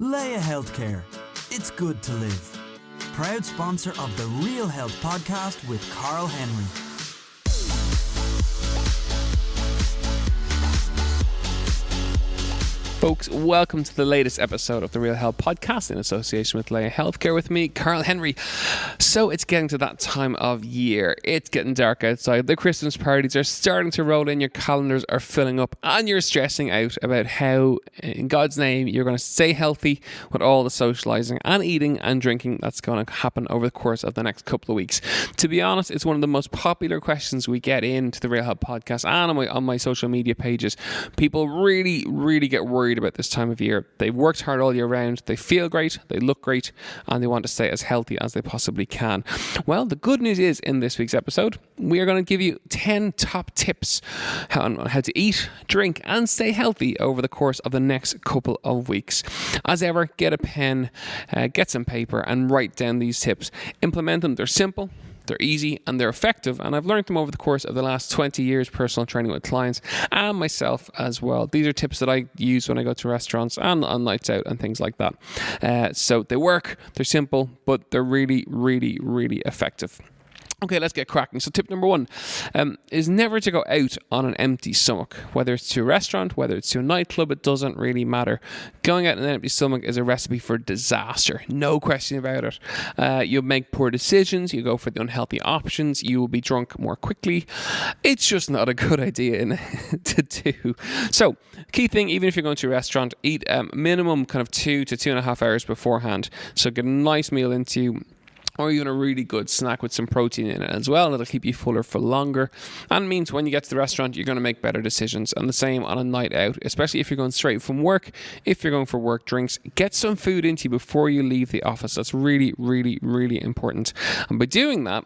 Leia Healthcare. It's good to live. Proud sponsor of the Real Health podcast with Carl Henry. Folks, welcome to the latest episode of the Real Health Podcast in association with Leia Healthcare with me, Carl Henry. So it's getting to that time of year. It's getting dark outside. The Christmas parties are starting to roll in. Your calendars are filling up and you're stressing out about how, in God's name, you're going to stay healthy with all the socializing and eating and drinking that's going to happen over the course of the next couple of weeks. To be honest, it's one of the most popular questions we get into the Real Health Podcast and on my social media pages. People really get worried about this time of year. They've worked hard all year round, they feel great, they look great, and they want to stay as healthy as they possibly can. Well, the good news is in this week's episode, we are going to give you 10 top tips on how to eat, drink, and stay healthy over the course of the next couple of weeks. As ever, get a pen, get some paper, and write down these tips. Implement them. They're simple, they're easy, and they're effective, and I've learned them over the course of the last 20 years personal training with clients and myself as well. These are tips that I use when I go to restaurants and on nights out and things like that. So they work, they're simple, but they're really effective. Okay, let's get cracking. So tip number 1 is never to go out on an empty stomach. Whether it's to a restaurant, whether it's to a nightclub, it doesn't really matter. Going out on an empty stomach is a recipe for disaster. No question about it. You'll make poor decisions. You go for the unhealthy options. You will be drunk more quickly. It's just not a good idea to do. So, key thing, even if you're going to a restaurant, eat minimum kind of 2 to 2.5 hours beforehand. So get a nice meal into you, or even a really good snack with some protein in it as well, and it'll keep you fuller for longer. And it means when you get to the restaurant, you're going to make better decisions. And the same on a night out, especially if you're going straight from work. If you're going for work drinks, get some food into you before you leave the office. That's really important. And by doing that,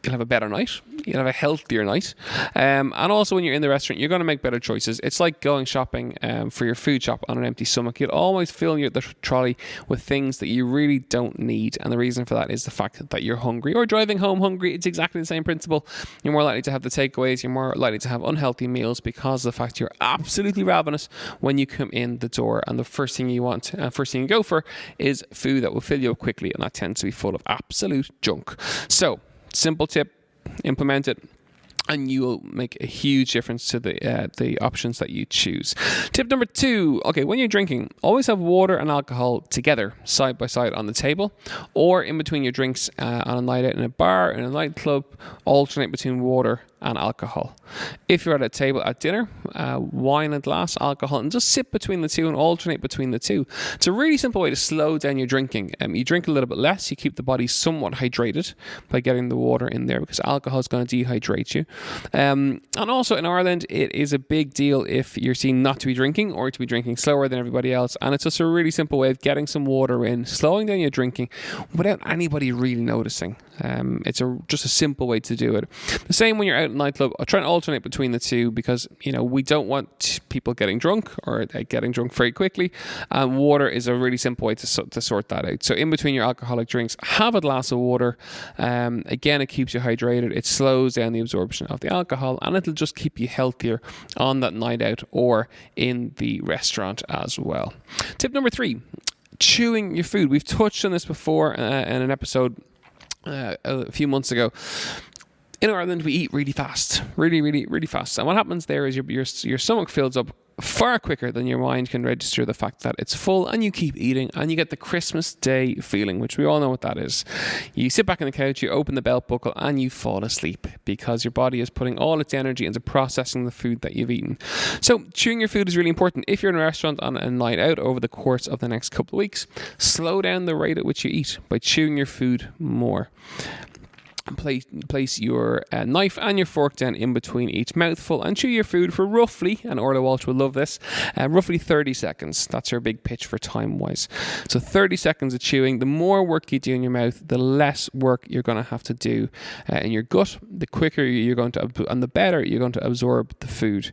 you'll have a better night, you'll have a healthier night, and also when you're in the restaurant, you're going to make better choices. It's like going shopping for your food shop on an empty stomach. You'll always fill the trolley with things that you really don't need, and the reason for that is the fact that you're hungry, or driving home hungry. It's exactly the same principle. You're more likely to have the takeaways, you're more likely to have unhealthy meals because of the fact you're absolutely ravenous when you come in the door, and the first thing you go for is food that will fill you up quickly, and that tends to be full of absolute junk. So simple tip, implement it, and you will make a huge difference to the options that you choose. Tip number 2, okay, when you're drinking, always have water and alcohol together, side by side on the table, or in between your drinks on a night out in a bar, in a nightclub. Alternate between water and alcohol. If you're at a table at dinner, wine a glass, alcohol, and just sit between the two and alternate between the two. It's a really simple way to slow down your drinking. You drink a little bit less, you keep the body somewhat hydrated by getting the water in there, because alcohol is going to dehydrate you. And also in Ireland, it is a big deal if you're seen not to be drinking or to be drinking slower than everybody else. And it's just a really simple way of getting some water in, slowing down your drinking without anybody really noticing. It's just a simple way to do it. The same when you're out at a nightclub. I try and alternate between the two because, we don't want people getting drunk or getting drunk very quickly. Water is a really simple way to sort that out. So in between your alcoholic drinks, have a glass of water. Again, it keeps you hydrated. It slows down the absorption of the alcohol, and it'll just keep you healthier on that night out or in the restaurant as well. Tip number 3, chewing your food. We've touched on this before in an episode a few months ago. In Ireland, we eat really fast, really fast. And what happens there is your stomach fills up far quicker than your mind can register the fact that it's full, and you keep eating, and you get the Christmas Day feeling, which we all know what that is. You sit back on the couch, you open the belt buckle, and you fall asleep because your body is putting all its energy into processing the food that you've eaten. So chewing your food is really important. If you're in a restaurant on a night out over the course of the next couple of weeks, slow down the rate at which you eat by chewing your food more. Place your knife and your fork down in between each mouthful and chew your food for roughly, and Orla Walsh will love this, roughly 30 seconds. That's her big pitch for time-wise. So 30 seconds of chewing. The more work you do in your mouth, the less work you're going to have to do in your gut. The quicker you're going to, and the better you're going to absorb the food.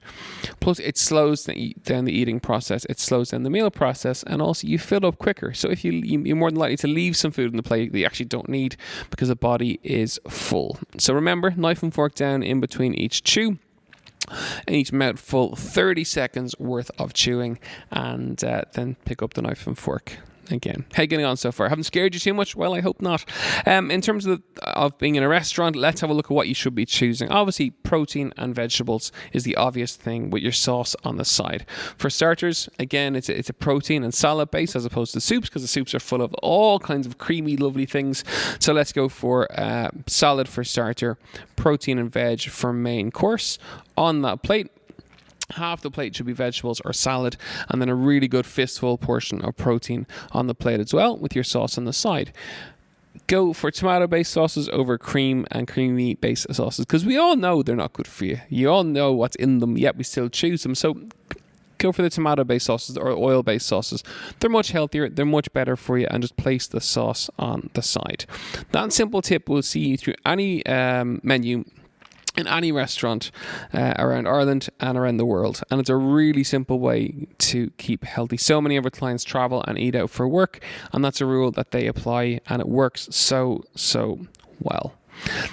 Plus, it slows down the eating process. It slows down the meal process, and also you fill up quicker. So if you're more than likely to leave some food on the plate that you actually don't need because the body is full. So remember, knife and fork down in between each chew. in each mouthful, 30 seconds worth of chewing, and then pick up the knife and fork. Again, how you getting on so far? Haven't scared you too much? Well, I hope not. In terms of being in a restaurant, let's have a look at what you should be choosing. Obviously, protein and vegetables is the obvious thing with your sauce on the side. For starters, again, it's a protein and salad base as opposed to soups, because the soups are full of all kinds of creamy, lovely things. So let's go for salad for starter, protein and veg for main course. On that plate, half the plate should be vegetables or salad, and then a really good fistful portion of protein on the plate as well, with your sauce on the side. Go for tomato-based sauces over cream and creamy-based sauces, because we all know they're not good for you. You all know what's in them, yet we still choose them. So go for the tomato-based sauces or oil-based sauces. They're much healthier, they're much better for you, and just place the sauce on the side. That simple tip will see you through any menu in any restaurant around Ireland and around the world. And it's a really simple way to keep healthy. So many of our clients travel and eat out for work, and that's a rule that they apply, and it works so well.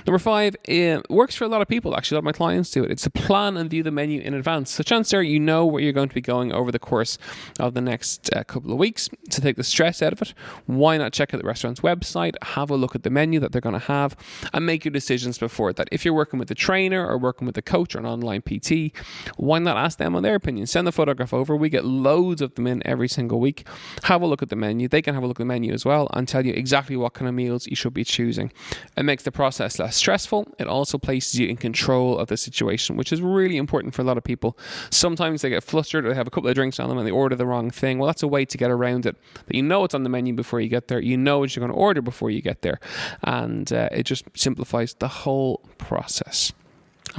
Number 5, it works for a lot of people, actually. A lot of my clients do it. It's to plan and view the menu in advance. So chances are you know where you're going to be going over the course of the next couple of weeks. To take the stress out of it, why not check out the restaurant's website, have a look at the menu that they're going to have, and make your decisions before that. If you're working with a trainer or working with a coach or an online PT, why not ask them on their opinion? Send the photograph over. We get loads of them in every single week. Have a look at the menu. They can have a look at the menu as well and tell you exactly what kind of meals you should be choosing. It makes the process less stressful. It also places you in control of the situation, which is really important for a lot of people. Sometimes they get flustered, or they have a couple of drinks on them and they order the wrong thing. Well, that's a way to get around it. That you know what's on the menu before you get there. You know what you're going to order before you get there. And it just simplifies the whole process.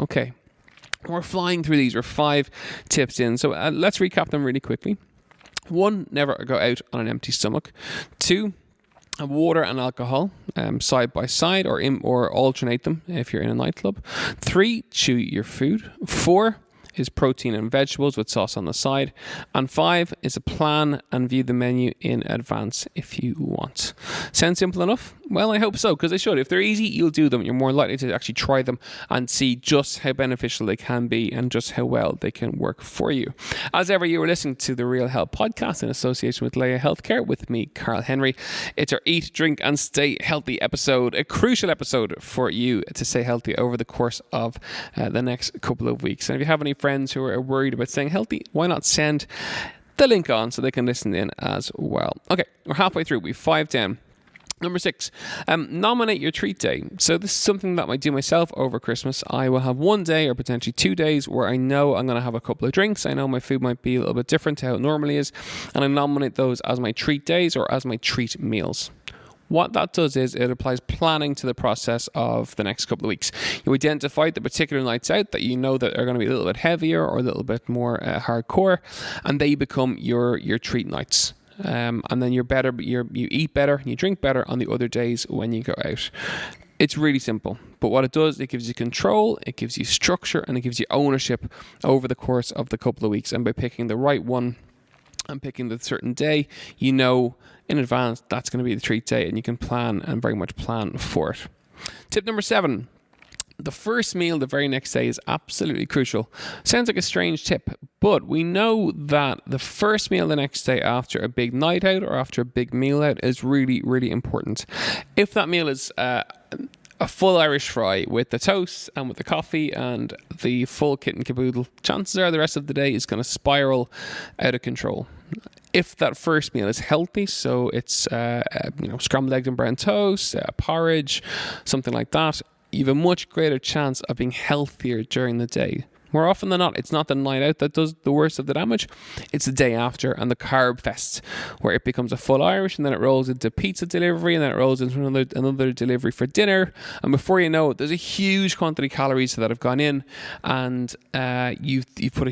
Okay. We're flying through these. We're 5 tips in. So let's recap them really quickly. 1, never go out on an empty stomach. 2, water and alcohol side by side, or alternate them if you're in a nightclub. 3, chew your food. 4 is protein and vegetables with sauce on the side. And 5 is a plan and view the menu in advance if you want. Sound simple enough? Well, I hope so, because they should. If they're easy, you'll do them. You're more likely to actually try them and see just how beneficial they can be and just how well they can work for you. As ever, you were listening to the Real Health Podcast in association with Leia Healthcare with me, Carl Henry. It's our Eat, Drink and Stay Healthy episode, a crucial episode for you to stay healthy over the course of the next couple of weeks. And if you have any friends who are worried about staying healthy, why not send the link on so they can listen in as well. Okay, we're halfway through. We've 5 down. Number 6, nominate your treat day. So this is something that I do myself over Christmas. I will have 1 day or potentially 2 days where I know I'm going to have a couple of drinks. I know my food might be a little bit different to how it normally is, and I nominate those as my treat days or as my treat meals. What that does is it applies planning to the process of the next couple of weeks. You identify the particular nights out that you know that are going to be a little bit heavier or a little bit more hardcore, and they become your treat nights. And then you eat better and you drink better on the other days when you go out. It's really simple, but what it does, it gives you control, it gives you structure, and it gives you ownership over the course of the couple of weeks. And by picking the right one and picking the certain day, you know in advance that's going to be the treat day, and you can plan and very much plan for it. Tip number 7. The first meal the very next day is absolutely crucial. Sounds like a strange tip, but we know that the first meal the next day after a big night out or after a big meal out is really, really important. If that meal is a full Irish fry with the toast and with the coffee and the full kit and caboodle, chances are the rest of the day is going to spiral out of control. If that first meal is healthy, so it's scrambled eggs and brown toast, porridge, something like that, you have a much greater chance of being healthier during the day. More often than not, it's not the night out that does the worst of the damage. It's the day after and the carb fest, where it becomes a full Irish, and then it rolls into pizza delivery, and then it rolls into another delivery for dinner. And before you know it, there's a huge quantity of calories that have gone in, and you've put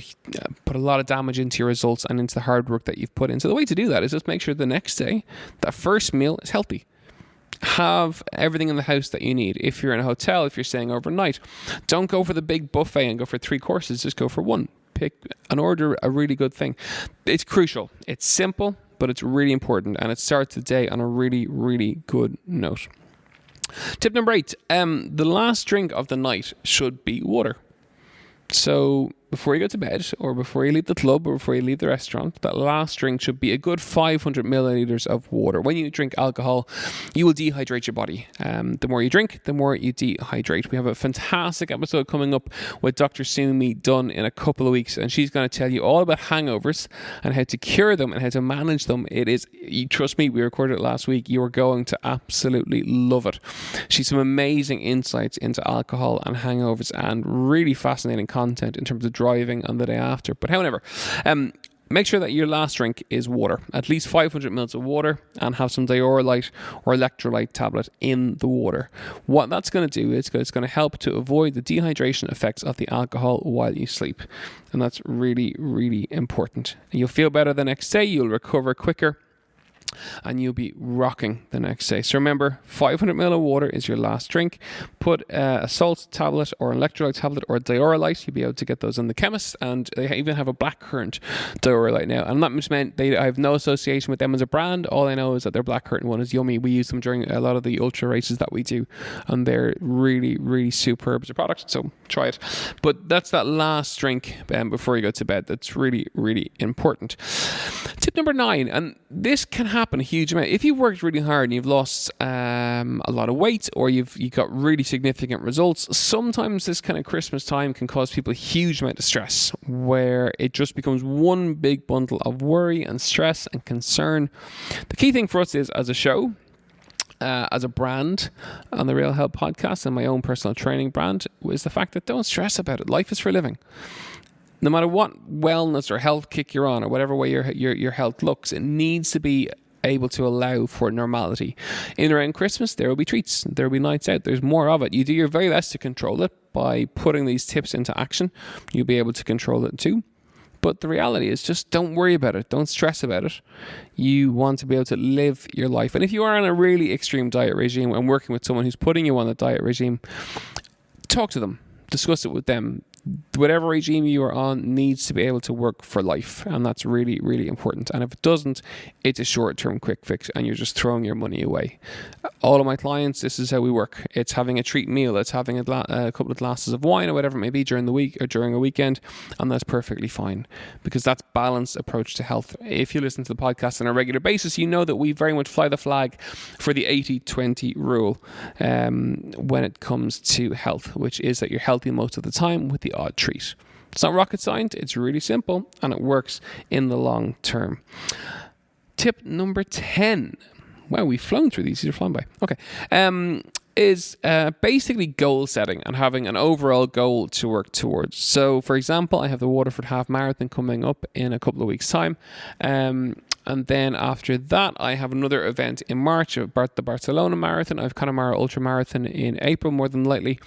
a lot of damage into your results and into the hard work that you've put in. So the way to do that is just make sure the next day, that first meal is healthy. Have everything in the house that you need. If you're in a hotel, if you're staying overnight, don't go for the big buffet and go for 3 courses. Just go for 1. Pick and order a really good thing. It's crucial. It's simple, but it's really important, and it starts the day on a really, really good note. Tip number 8. The last drink of the night should be water. So before you go to bed, or before you leave the club, or before you leave the restaurant, that last drink should be a good 500 milliliters of water. When you drink alcohol, you will dehydrate your body. The more you drink, the more you dehydrate. We have a fantastic episode coming up with Dr. Sumi Dunn in a couple of weeks, and she's going to tell you all about hangovers and how to cure them and how to manage them. It is, trust me, we recorded it last week. You are going to absolutely love it. She's some amazing insights into alcohol and hangovers, and really fascinating content in terms of driving on the day after. But however, make sure that your last drink is water, at least 500 mils of water, and have some diorite or electrolyte tablet in the water. What that's going to do is it's going to help to avoid the dehydration effects of the alcohol while you sleep. And that's really, really important. You'll feel better the next day, you'll recover quicker, and you'll be rocking the next day. So remember, 500 ml of water is your last drink. Put a salt tablet or an electrolyte tablet or a diorite. You'll be able to get those in the chemist, and they even have a blackcurrant diorite now. And that meant I have no association with them as a brand. All I know is that their blackcurrant one is yummy. We use them during a lot of the ultra races that we do, and they're really, really superb as a product. So try it. But that's that last drink before you go to bed. That's really, really important. Tip number 9, and this can happen a huge amount. If you've worked really hard and you've lost a lot of weight, or you got really significant results, sometimes this kind of Christmas time can cause people a huge amount of stress, where it just becomes one big bundle of worry and stress and concern. The key thing for us is, as a show, as a brand on the Real Health Podcast and my own personal training brand, is the fact that don't stress about it. Life is for living. No matter what wellness or health kick you're on, or whatever way your health looks, it needs to be able to allow for normality. In and around Christmas, there will be treats. There will be nights out. There's more of it. You do your very best to control it by putting these tips into action. You'll be able to control it too. But the reality is, just don't worry about it. Don't stress about it. You want to be able to live your life. And if you are on a really extreme diet regime and working with someone who's putting you on a diet regime, talk to them. Discuss it with them. Whatever regime you are on needs to be able to work for life, and that's really, really important. And if it doesn't, it's a short-term quick fix, and you're just throwing your money away. All of my clients, this is how we work. It's having a treat meal. It's having a couple of glasses of wine or whatever it may be during the week or during a weekend, and that's perfectly fine, because that's balanced approach to health. If you listen to the podcast on a regular basis, you know that we very much fly the flag for the 80-20 rule when it comes to health, which is that you're healthy most of the time with the odd treat. It's not rocket science, it's really simple, and it works in the long term. Tip number 10. Wow, we've flown through these. These are flying by. Okay. Is basically goal setting and having an overall goal to work towards. So, for example, I have the Waterford Half Marathon coming up in a couple of weeks' time. And then after that, I have another event in March, the Barcelona Marathon. I've Connemara Ultra Marathon in April, more than likely.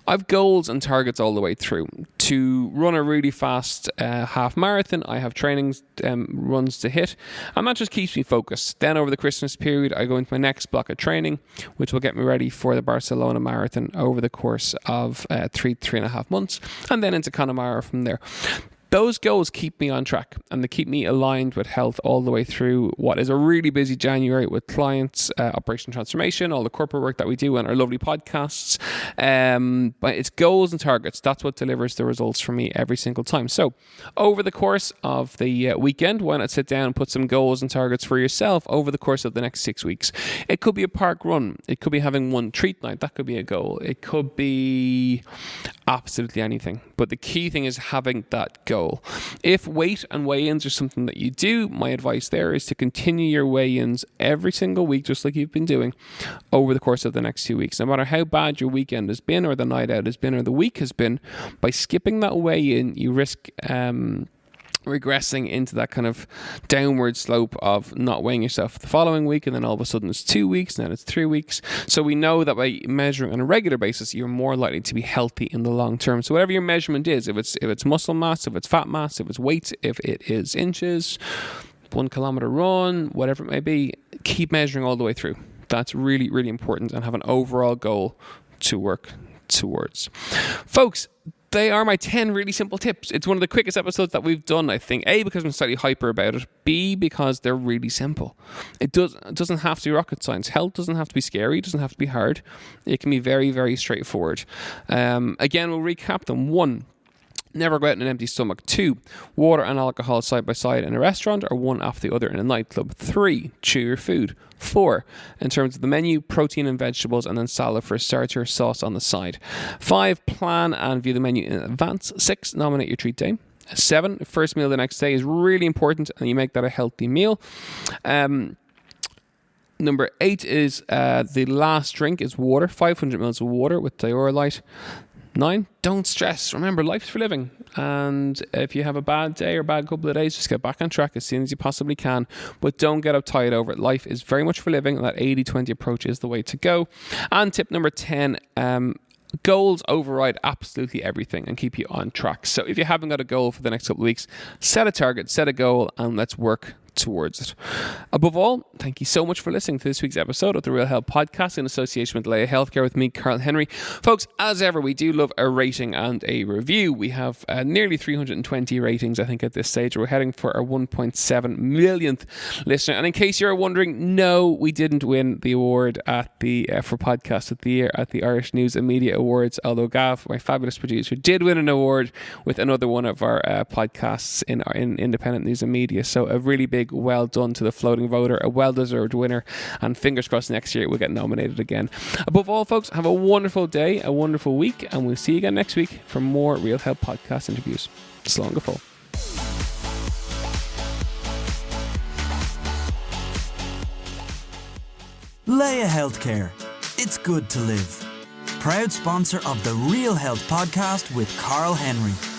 I've goals and targets all the way through. To run a really fast half marathon, I have trainings, runs to hit, and that just keeps me focused. Then over the Christmas period, I go into my next block of training, which will get me ready for the Barcelona Marathon over the course of 3.5 months, and then into Connemara from there. Those goals keep me on track, and they keep me aligned with health all the way through what is a really busy January with clients, Operation Transformation, all the corporate work that we do, and our lovely podcasts. But it's goals and targets. That's what delivers the results for me every single time. So over the course of the weekend, why not sit down and put some goals and targets for yourself over the course of the next 6 weeks? It could be a park run. It could be having one treat night. That could be a goal. It could be absolutely anything. But the key thing is having that goal. If weight and weigh-ins are something that you do, my advice there is to continue your weigh-ins every single week, just like you've been doing over the course of the next 2 weeks. No matter how bad your weekend has been, or the night out has been, or the week has been, by skipping that weigh-in, you risk regressing into that kind of downward slope of not weighing yourself the following week, and then all of a sudden it's 2 weeks, and then it's 3 weeks. So we know that by measuring on a regular basis, you're more likely to be healthy in the long term. So whatever your measurement is, if it's muscle mass, if it's fat mass, if it's weight, if it is inches, 1 kilometer run, whatever it may be, keep measuring all the way through. That's really, really important, and have an overall goal to work towards. Folks, they are my 10 really simple tips. It's one of the quickest episodes that we've done, I think. A, because I'm slightly hyper about it. B, because they're really simple. It doesn't have to be rocket science. Health doesn't have to be scary. It doesn't have to be hard. It can be very, very straightforward. Again, we'll recap them. 1, Never go out on an empty stomach. 2, water and alcohol side by side in a restaurant or one after the other in a nightclub. 3, chew your food. 4, in terms of the menu, protein and vegetables and then salad for a starter, sauce on the side. 5, plan and view the menu in advance. 6, nominate your treat day. 7, first meal the next day is really important and you make that a healthy meal. Number 8 is the last drink is water, 500 mils of water with Diorolite. 9, don't stress. Remember, life's for living. And if you have a bad day or bad couple of days, just get back on track as soon as you possibly can. But don't get uptight over it. Life is very much for living. And that 80-20 approach is the way to go. And tip number 10, goals override absolutely everything and keep you on track. So if you haven't got a goal for the next couple of weeks, set a target, set a goal, and let's work towards it. Above all, thank you so much for listening to this week's episode of the Real Health Podcast in association with Leia Healthcare with me, Carl Henry. Folks, as ever, we do love a rating and a review. We have nearly 320 ratings, I think, at this stage. We're heading for our 1.7 millionth listener. And in case you're wondering, no, we didn't win the award at the for Podcast of the Year at the Irish News and Media Awards, although Gav, my fabulous producer, did win an award with another one of our podcasts in independent news and media. So a really big well done to the floating voter, a well-deserved winner, and fingers crossed next year we'll get nominated again. Above all, folks, have a wonderful day, a wonderful week, and we'll see you again next week for more Real Health Podcast interviews. Slán go fóill. Leia Healthcare. It's good to live. Proud sponsor of the Real Health Podcast with Carl Henry.